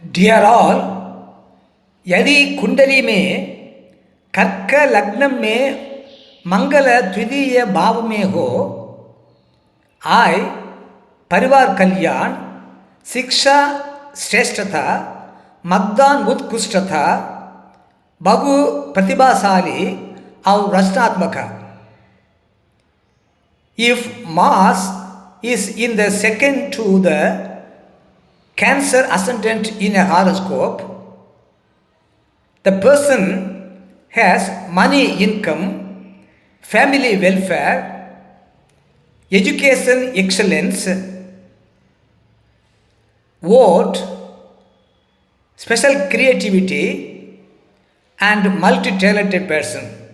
Dear all, यदि कुंडली में कर्क लग्न में मंगल द्वितीय भाव में हो, आय परिवार कल्याण, शिक्षा श्रेष्ठता, मतदान उत्कृष्टता, बहु प्रतिभाशाली और रचनात्मक. If Mars is in the second to the Cancer ascendant in a horoscope, the person has money income, family welfare, education excellence, vote, special creativity, and multi-talented person.